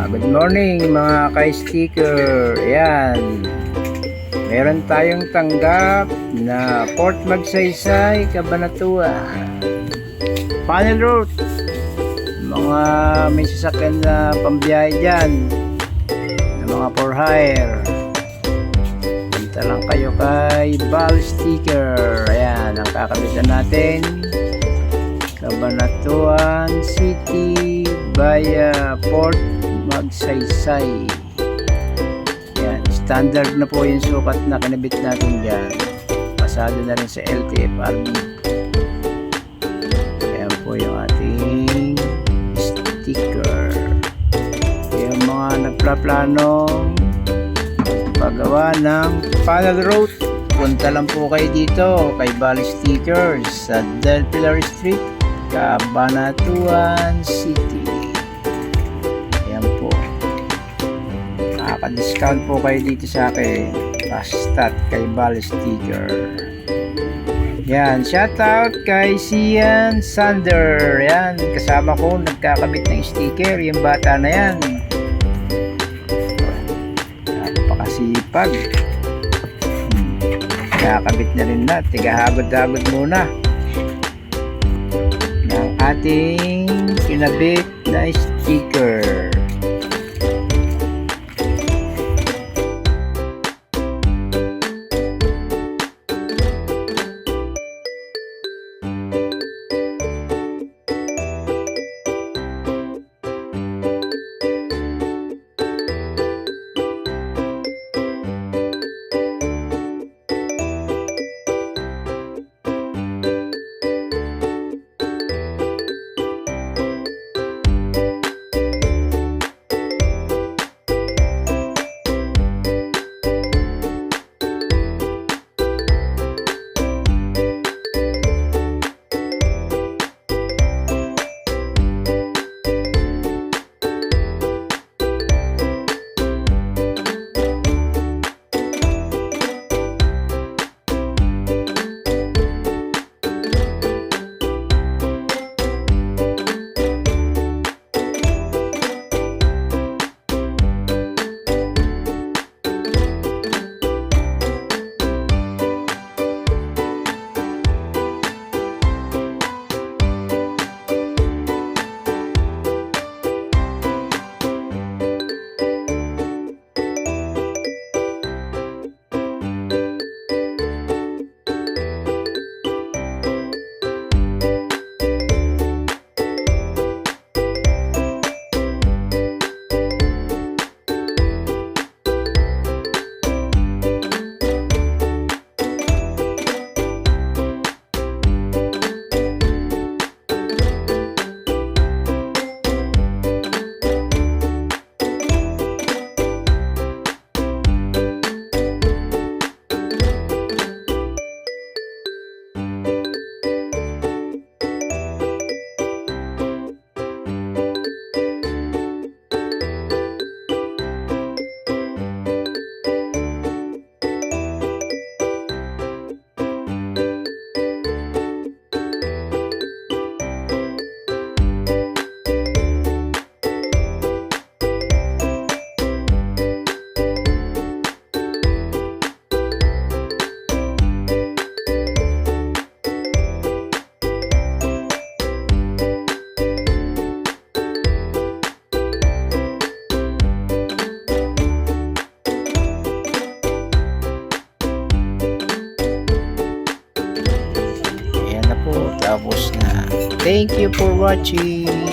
Good morning mga ka-sticker. Ayan, meron tayong tanggap na Port Magsaysay, Cabanatuan, Funnel Road. Mga may sasakyan na pambiyahe dyan na mga for hire, punta lang kayo kay Bal Sticker. Ayan, ang kakabitan natin, Cabanatuan City via Port Magsaysay. Yan, standard na po yung sukat na kinabit natin dyan. Pasado na rin sa LTFRB. Yan po yung ating sticker. Yung mga nagplaplanong paggawa ng Funnel Road, punta lang po kayo dito kay Bal Stickers sa Del Pilar Street, Cabanatuan City. Nakaka-discount po kayo dito sa akin basta't kay Bal Sticker. Yan, shoutout kay Sian Sander. Yan, kasama ko nagkakabit ng sticker, yung bata na yan. Napakasipag. Nakakabit na rin na, tigahagod-hagod muna ng ating kinabit na sticker. Tapos na. Thank you for watching.